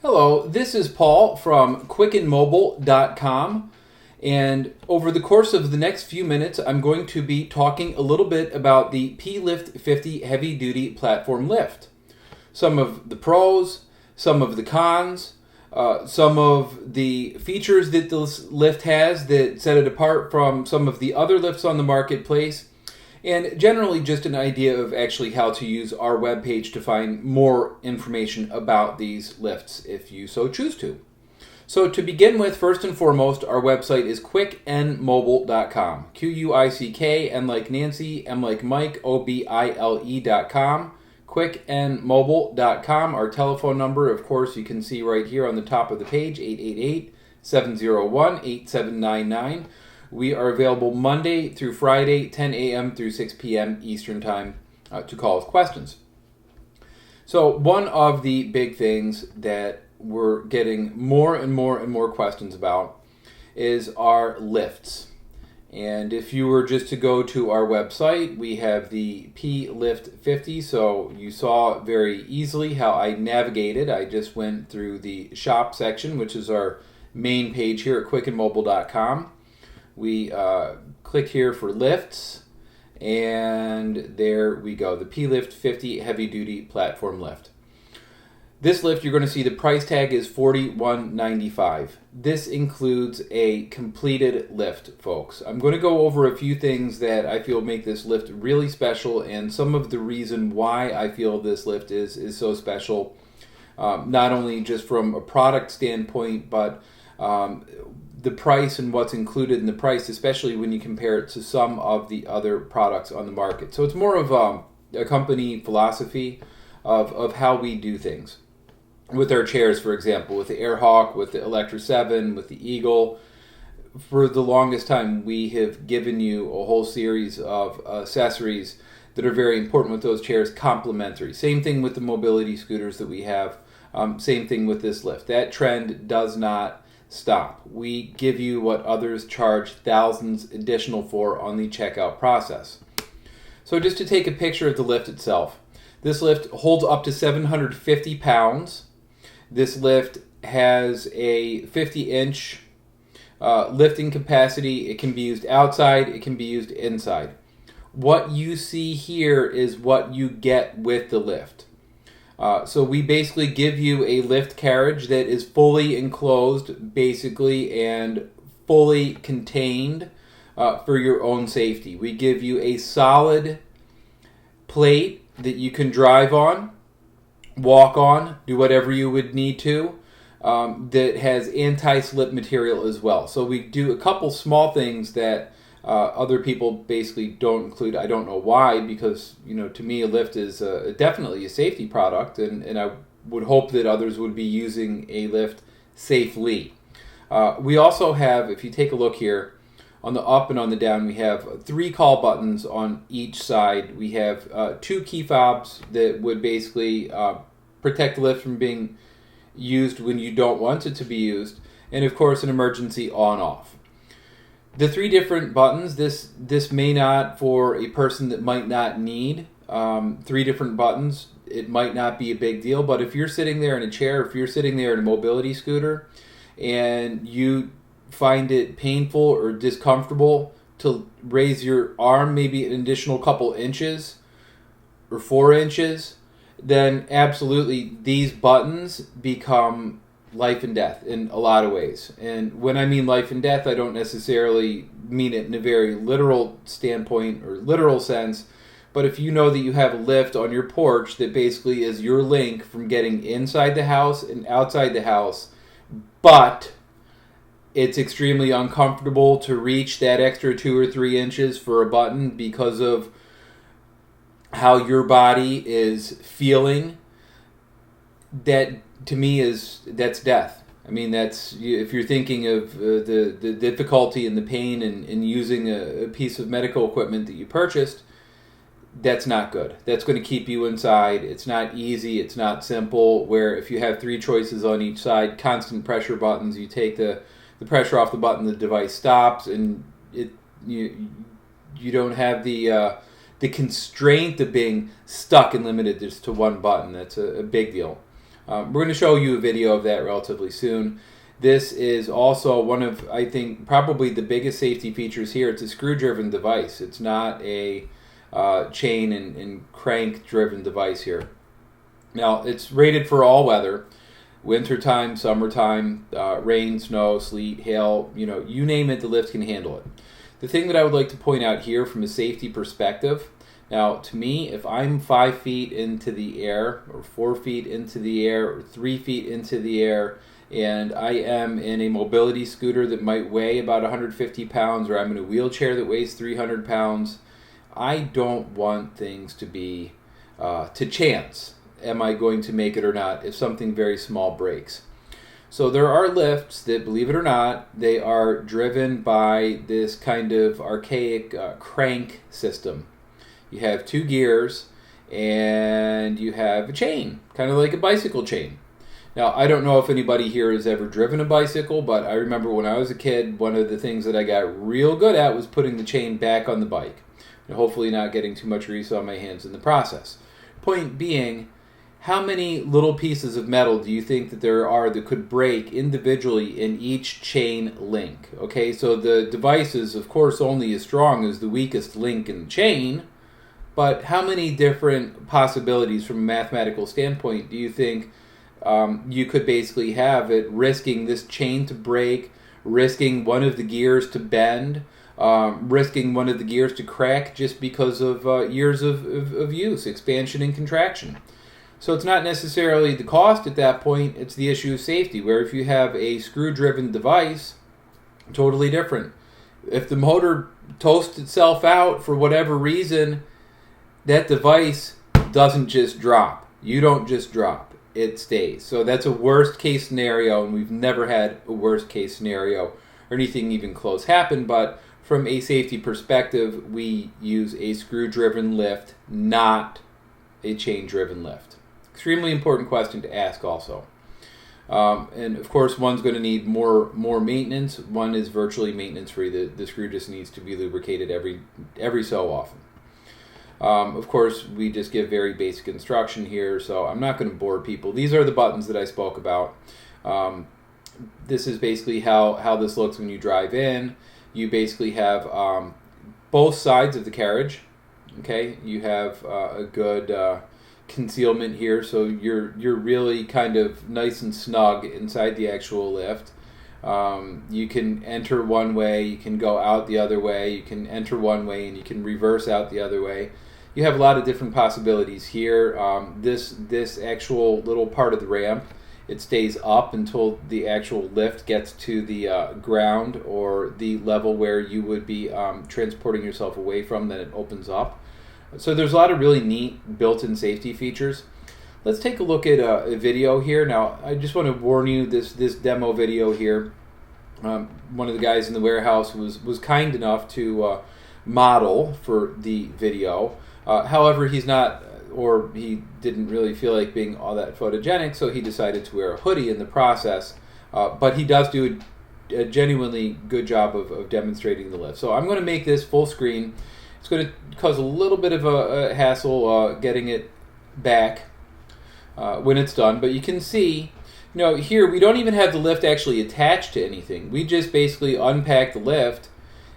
Hello, this is Paul from quickandmobile.com, and over the course of the next few minutes, I'm going to be talking a little bit about the P-Lift 50 Heavy Duty Platform Lift. Some of the pros, some of the cons, some of the features that this lift has that set it apart from some of the other lifts on the marketplace, and generally just an idea of actually how to use our webpage to find more information about these lifts if you so choose to. So to begin with, first and foremost, our website is quickandmobile.com. Quick, N like Nancy, M like Mike, OBILE.com. Quickandmobile.com. Our telephone number, of course, you can see right here on the top of the page, 888-701-8799. We are available Monday through Friday, 10 a.m. through 6 p.m. Eastern Time to call with questions. So one of the big things that we're getting more and more questions about is our lifts. And if you were just to go to our website, we have the P-Lift 50. So you saw very easily how I navigated. I just went through the shop section, which is our main page here at quickandmobile.com. We click here for lifts, and there we go, the P-Lift 50 Heavy Duty Platform Lift. This lift, you're going to see the price tag is $41.95. This includes a completed lift, folks. I'm going to go over a few things that I feel make this lift really special, and some of the reason why I feel this lift is so special, not only just from a product standpoint, but the price and what's included in the price, especially when you compare it to some of the other products on the market. So it's more of a company philosophy of how we do things. With our chairs, for example, with the AirHawk, with the Electra 7, with the Eagle, for the longest time we have given you a whole series of accessories that are very important with those chairs, complementary. Same thing with the mobility scooters that we have. Same thing with this lift. That trend does not stop. We give you what others charge thousands additional for on the checkout process. So just to take a picture of the lift itself. This lift holds up to 750 pounds. This lift has a 50-inch lifting capacity. It can be used outside. It can be used inside. What you see here is what you get with the lift. So we basically give you a lift carriage that is fully enclosed, basically, and fully contained for your own safety. We give you a solid plate that you can drive on, walk on, do whatever you would need to, that has anti-slip material as well. So we do a couple small things that other people basically don't include. I don't know why, because to me a lift is definitely a safety product, and I would hope that others would be using a lift safely. We also have, if you take a look here, on the up and on the down, we have 3 call buttons on each side. We have 2 key fobs that would basically protect the lift from being used when you don't want it to be used, and of course an emergency on-off. The 3 different buttons, this may not, for a person that might not need 3 different buttons, it might not be a big deal, but if you're sitting there in a chair, if you're sitting there in a mobility scooter, and you find it painful or discomfortable to raise your arm maybe an additional couple inches or 4 inches, then absolutely these buttons become life and death in a lot of ways. And when I mean life and death, I don't necessarily mean it in a very literal standpoint or literal sense, but if you know that you have a lift on your porch that basically is your link from getting inside the house and outside the house, but it's extremely uncomfortable to reach that extra 2 or 3 inches for a button because of how your body is feeling, that to me that's death. I mean, that's, if you're thinking of the difficulty and the pain in using a piece of medical equipment that you purchased, that's not good. That's going to keep you inside. It's not easy. It's not simple. Where if you have 3 choices on each side, constant pressure buttons, you take the pressure off the button, the device stops, and you don't have the constraint of being stuck and limited just to one button. That's a big deal. We're going to show you a video of that relatively soon. This is also one of, I think, probably the biggest safety features here. It's a screw-driven device. It's not a chain and crank-driven device here. Now, it's rated for all weather. Wintertime, summertime, rain, snow, sleet, hail, you name it, the lift can handle it. The thing that I would like to point out here from a safety perspective, now to me, if I'm 5 feet into the air, or 4 feet into the air, or 3 feet into the air, and I am in a mobility scooter that might weigh about 150 pounds, or I'm in a wheelchair that weighs 300 pounds, I don't want things to be to chance. Am I going to make it or not if something very small breaks? So there are lifts that, believe it or not, they are driven by this kind of archaic crank system. You have 2 gears and you have a chain, kind of like a bicycle chain. Now, I don't know if anybody here has ever driven a bicycle, but I remember when I was a kid, one of the things that I got real good at was putting the chain back on the bike, and hopefully not getting too much grease on my hands in the process. Point being, how many little pieces of metal do you think that there are that could break individually in each chain link? Okay, so the device is, of course, only as strong as the weakest link in the chain, but how many different possibilities from a mathematical standpoint do you think you could basically have it risking this chain to break, risking one of the gears to bend, risking one of the gears to crack just because of years of use, expansion and contraction? So it's not necessarily the cost at that point, it's the issue of safety, where if you have a screw-driven device, totally different. If the motor toasts itself out for whatever reason, that device doesn't just drop. You don't just drop. It stays. So that's a worst case scenario, and we've never had a worst case scenario or anything even close happen, but from a safety perspective, we use a screw-driven lift, not a chain-driven lift. Extremely important question to ask also. And of course, one's going to need more maintenance. One is virtually maintenance-free. The screw just needs to be lubricated every so often. Of course, we just give very basic instruction here, so I'm not going to bore people. These are the buttons that I spoke about. This is basically how this looks when you drive in. You basically have both sides of the carriage. Okay, you have a good concealment here, so you're really kind of nice and snug inside the actual lift. You can enter one way, you can go out the other way, you can enter one way, and you can reverse out the other way. You have a lot of different possibilities here. This actual little part of the ramp, it stays up until the actual lift gets to the ground or the level where you would be transporting yourself away from, then it opens up. So there's a lot of really neat built-in safety features. Let's take a look at a video here. Now, I just want to warn you, this demo video here, one of the guys in the warehouse was kind enough to model for the video. However, he's not, or he didn't really feel like being all that photogenic, so he decided to wear a hoodie in the process. But he does do a genuinely good job of demonstrating the lift. So I'm going to make this full screen. It's going to cause a little bit of a hassle getting it back when it's done, but you can see, here we don't even have the lift actually attached to anything. We just basically unpack the lift,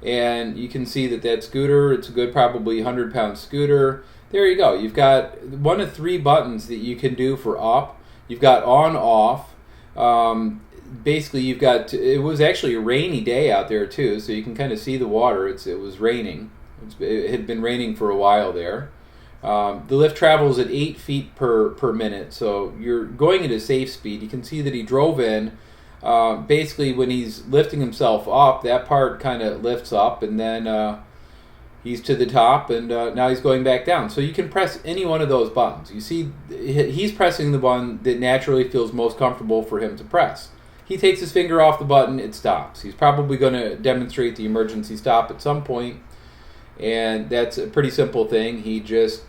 and you can see that scooter, it's a good probably 100-pound scooter. There you go. You've got one of 3 buttons that you can do for up. You've got on, off. Basically, you've got, it was actually a rainy day out there too, so you can kind of see the water. It was raining. It had been raining for a while there. The lift travels at 8 feet per minute, so you're going at a safe speed. You can see that he drove in. Basically, when he's lifting himself up, that part kind of lifts up, and then he's to the top, and now he's going back down. So you can press any one of those buttons. You see, he's pressing the one that naturally feels most comfortable for him to press. He takes his finger off the button, it stops. He's probably going to demonstrate the emergency stop at some point, and that's a pretty simple thing. He just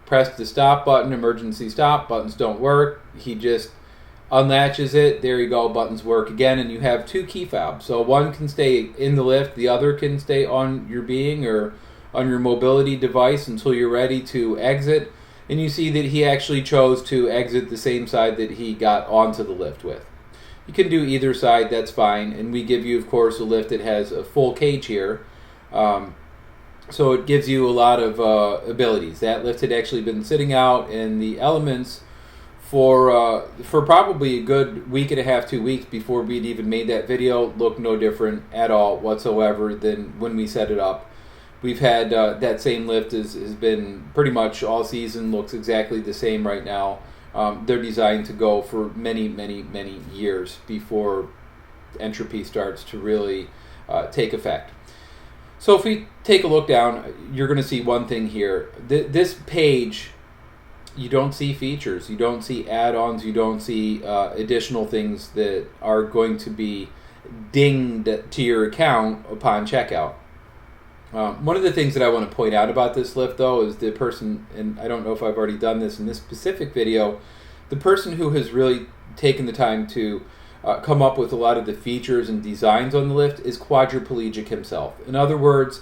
pressed the stop button, emergency stop, buttons don't work. He just unlatches it, there you go, buttons work again, and you have 2 key fobs. So one can stay in the lift, the other can stay on your being or on your mobility device until you're ready to exit. And you see that he actually chose to exit the same side that he got onto the lift with. You can do either side, that's fine. And we give you, of course, a lift that has a full cage here. So it gives you a lot of abilities. That lift had actually been sitting out in the elements for probably a good week and a half, 2 weeks before we'd even made that video. Looked no different at all whatsoever than when we set it up. We've had that same lift has been pretty much all season, looks exactly the same right now. They're designed to go for many, many, many years before entropy starts to really take effect. So if we take a look down, you're going to see one thing here. This page, you don't see features, you don't see add-ons, you don't see additional things that are going to be dinged to your account upon checkout. One of the things that I want to point out about this lift, though, is the person, and I don't know if I've already done this in this specific video, the person who has really taken the time to come up with a lot of the features and designs on the lift is quadriplegic himself. In other words,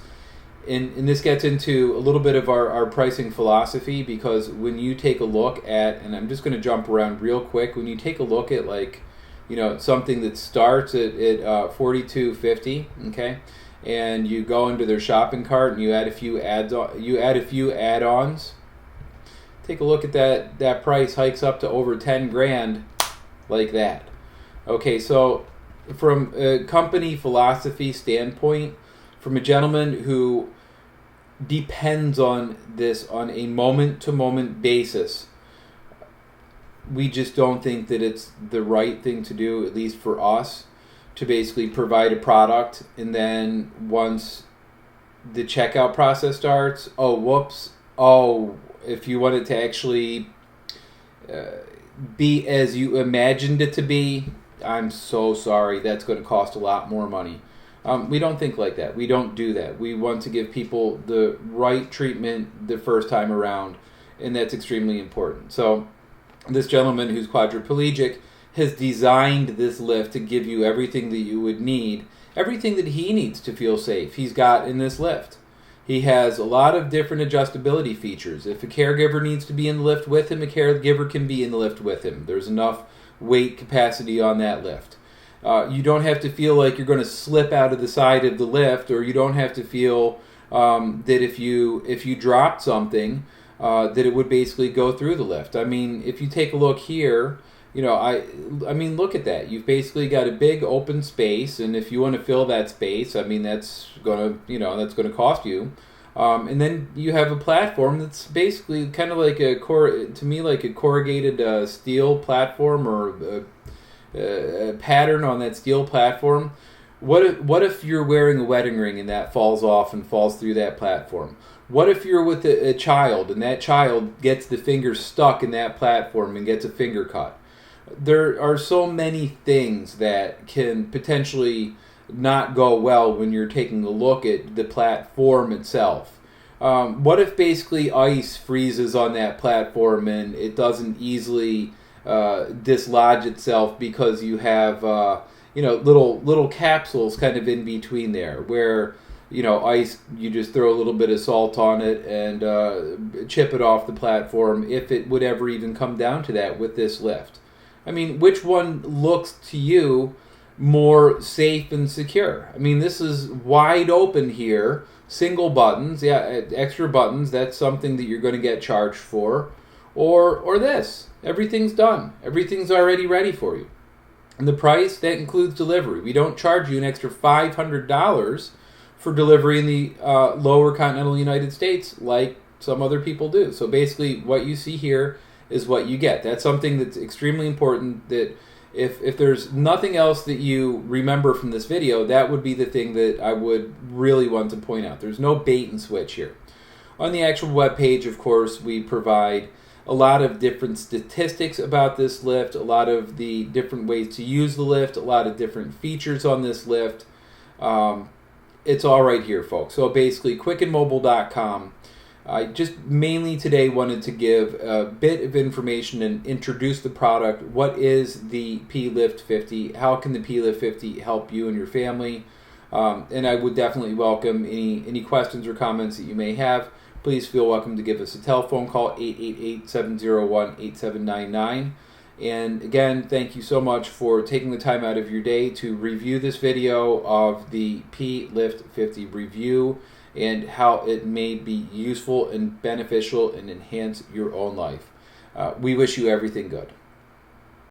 and this gets into a little bit of our pricing philosophy, because when you take a look at, and I'm just going to jump around real quick, when you take a look at, like, you know, something that starts at $42.50, okay, and you go into their shopping cart and you add a few add-ons, take a look at that price hikes up to over 10 grand like that. Okay, so from a company philosophy standpoint, from a gentleman who depends on this on a moment-to-moment basis, we just don't think that it's the right thing to do, at least for us, to basically provide a product, and then once the checkout process starts, if you want it to actually be as you imagined it to be, I'm so sorry, that's going to cost a lot more money. We don't think like that. We don't do that. We want to give people the right treatment the first time around, and that's extremely important. So this gentleman who's quadriplegic has designed this lift to give you everything that you would need, everything that he needs to feel safe, he's got in this lift. He has a lot of different adjustability features. If a caregiver needs to be in the lift with him, a caregiver can be in the lift with him. There's enough weight capacity on that lift. You don't have to feel like you're going to slip out of the side of the lift, or you don't have to feel that if you dropped something, that it would basically go through the lift. I mean, if you take a look here, you know, I mean, look at that. You've basically got a big open space, and if you want to fill that space, I mean, that's going to cost you. And then you have a platform that's basically kind of like a corrugated steel platform, or a pattern on that steel platform. What if you're wearing a wedding ring and that falls off and falls through that platform? What if you're with a child and that child gets the finger stuck in that platform and gets a finger cut? There are so many things that can potentially not go well when you're taking a look at the platform itself. What if basically ice freezes on that platform and it doesn't easily dislodge itself because you have little capsules kind of in between there, where ice, you just throw a little bit of salt on it and chip it off the platform, if it would ever even come down to that with this lift. I mean, which one looks to you more safe and secure? I mean, this is wide open here, single buttons, extra buttons, that's something that you're going to get charged for, or this. Everything's done. Everything's already ready for you. And the price, that includes delivery. We don't charge you an extra $500 for delivery in the lower continental United States like some other people do. So basically what you see here is what you get. That's something that's extremely important, that if there's nothing else that you remember from this video, that would be the thing that I would really want to point out. There's no bait and switch here. On the actual web page, of course, we provide a lot of different statistics about this lift, a lot of the different ways to use the lift, a lot of different features on this lift. It's all right here, folks. So basically, quickandmobile.com. I just mainly today wanted to give a bit of information and introduce the product. What is the P-Lift 50? How can the P-Lift 50 help you and your family? And I would definitely welcome any questions or comments that you may have. please feel welcome to give us a telephone call, 888-701-8799. And again, thank you so much for taking the time out of your day to review this video of the P-Lift 50 review and how it may be useful and beneficial and enhance your own life. We wish you everything good.